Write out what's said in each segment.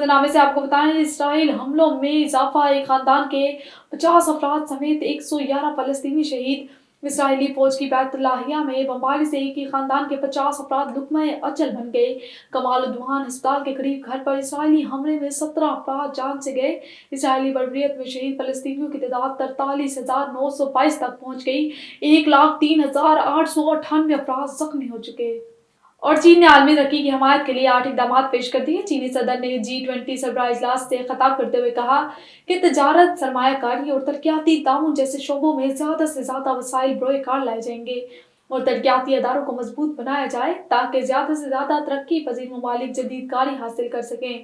صدرنامے سے آپ کو بتائیں، اسرائیل حملوں میں اضافہ، ایک خاندان کے 50 افراد سمیت 111 فلسطینی شہید۔ اسرائیلی فوج کی بیت لاہیہ میں بمباری سے ایک ہی خاندان کے 50 افراد لقمہ اجل بن گئے۔ کمال الدوان ہسپتال کے قریب گھر پر اسرائیلی حملے میں 17 افراد جان سے گئے۔ اسرائیلی بربریت میں شہید فلسطینیوں کی تعداد 43,922 تک پہنچ گئی۔ 1,03,898 افراد زخمی ہو چکے۔ اور چین نے عالمی ترقی کی حمایت کے لیے 8 اقدامات پیش کر دیے۔ چینی صدر نے G20 سربراہ اجلاس سے خطاب کرتے ہوئے کہا کہ تجارت، سرمایہ کاری اور ترقیاتی تعاون جیسے شعبوں میں زیادہ سے زیادہ وسائل بروئے کار لائے جائیں گے اور ترقیاتی اداروں کو مضبوط بنایا جائے تاکہ زیادہ سے زیادہ ترقی پذیر ممالک جدید کاری حاصل کر سکیں۔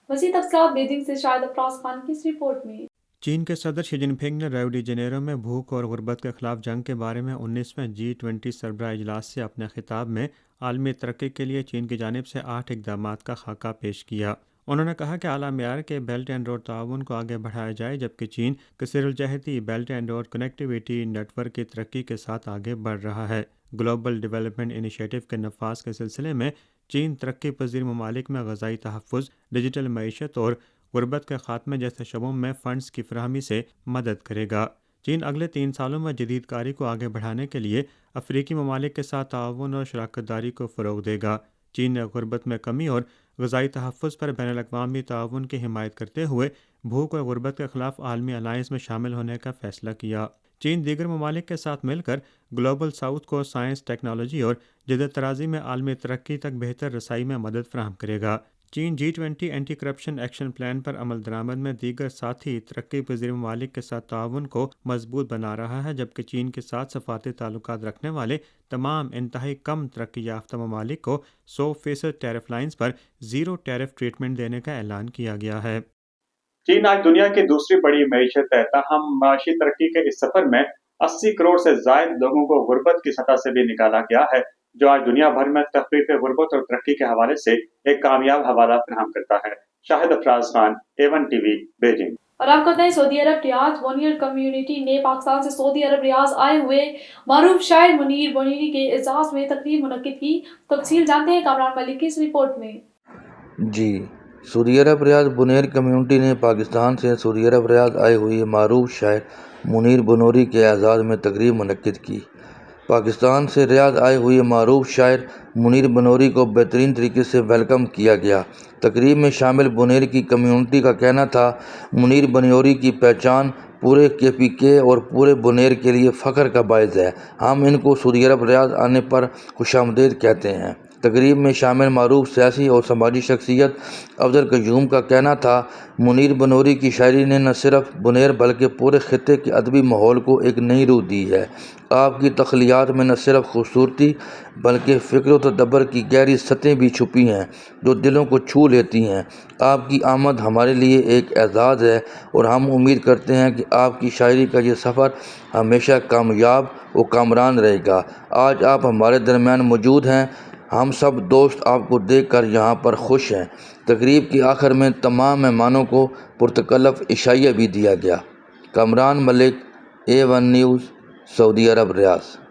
مزید تفصیلات بیجنگ سے شاہد افراز خان کی اس رپورٹ میں۔ چین کے صدر شی جن پنگ نے ریو ڈی جنیرو میں بھوک اور غربت کے خلاف جنگ کے بارے میں 19ویں G20 سربراہ اجلاس سے اپنے خطاب میں عالمی ترقی کے لیے چین کی جانب سے 8 اقدامات کا خاکہ پیش کیا۔ انہوں نے کہا کہ اعلیٰ معیار کے بیلٹ اینڈ روڈ تعاون کو آگے بڑھایا جائے، جبکہ چین کثیر الجہتی belt and road connectivity network کی ترقی کے ساتھ آگے بڑھ رہا ہے۔ گلوبل ڈیولپمنٹ انیشیٹو کے نفاذ کے سلسلے میں چین ترقی پذیر ممالک میں غذائی تحفظ، ڈیجیٹل معیشت اور غربت کے خاتمے جیسے شعبوں میں فنڈز کی فراہمی سے مدد کرے گا۔ چین اگلے 3 سالوں میں جدید کاری کو آگے بڑھانے کے لیے افریقی ممالک کے ساتھ تعاون اور شراکت داری کو فروغ دے گا۔ چین نے غربت میں کمی اور غذائی تحفظ پر بین الاقوامی تعاون کی حمایت کرتے ہوئے بھوک اور غربت کے خلاف عالمی الائنس میں شامل ہونے کا فیصلہ کیا۔ چین دیگر ممالک کے ساتھ مل کر گلوبل ساؤتھ کو سائنس، ٹیکنالوجی اور جدت طرازی میں عالمی ترقی تک بہتر رسائی میں مدد فراہم کرے گا۔ چین G20 anti corruption action plan پر عمل درآمد میں دیگر ساتھی ترقی پذیر ممالک کے ساتھ تعاون کو مضبوط بنا رہا ہے، جبکہ چین کے ساتھ سفارتی تعلقات رکھنے والے تمام انتہائی کم ترقی یافتہ ممالک کو 100% ٹیرف لائنز پر زیرو ٹیرف ٹریٹمنٹ دینے کا اعلان کیا گیا ہے۔ چین آج دنیا کی دوسری بڑی معیشت ہے، تاہم معاشی ترقی کے اس سفر میں 80 کروڑ سے زائد لوگوں کو غربت کی سطح سے بھی نکالا گیا ہے، جو آج دنیا بھر میں تخفیف غربت اور ترقی کے حوالے سے ایک کامیاب حوالہ فراہم کرتا ہے۔ Shahid Afraz Khan, A1 TV، Beijing. اور آپ کو بتائیں، سعودی عرب ریاض بونیر کمیونٹی نے پاکستان سے سعودی عرب ریاض آئے ہوئے معروف شاعر منیر بونیری کے اعزاز میں تقریب منعقد کی۔ تفصیل جانتے ہیں کامران ملک کی اس رپورٹ میں۔ سعودی عرب ریاض بونیر کمیونٹی نے پاکستان سے سعودی عرب ریاض آئے ہوئے معروف شاعر منیر بونیری کے اعزاز میں تقریب منعقد کی۔ پاکستان سے ریاض آئے ہوئے معروف شاعر منیر بونیری کو بہترین طریقے سے ویلکم کیا گیا۔ تقریب میں شامل بونیر کی کمیونٹی کا کہنا تھا، منیر بونیری کی پہچان پورے KPK اور پورے بونیر کے لیے فخر کا باعث ہے۔ ہم ان کو سعودی عرب ریاض آنے پر خوش آمدید کہتے ہیں۔ تقریب میں شامل معروف سیاسی اور سماجی شخصیت افضل قیوم کا کہنا تھا، منیر بونیری کی شاعری نے نہ صرف بونیر بلکہ پورے خطے کے ادبی ماحول کو ایک نئی روح دی ہے۔ آپ کی تخلیقات میں نہ صرف خوبصورتی بلکہ فکر و تدبر کی گہری سطحیں بھی چھپی ہیں جو دلوں کو چھو لیتی ہیں۔ آپ کی آمد ہمارے لیے ایک اعزاز ہے اور ہم امید کرتے ہیں کہ آپ کی شاعری کا یہ سفر ہمیشہ کامیاب و کامران رہے گا۔ آج آپ ہمارے درمیان موجود ہیں، ہم سب دوست آپ کو دیکھ کر یہاں پر خوش ہیں۔ تقریب کے آخر میں تمام مہمانوں کو پرتکلف عشائیہ بھی دیا گیا۔ کامران ملک، A1 نیوز، سعودی عرب ریاض۔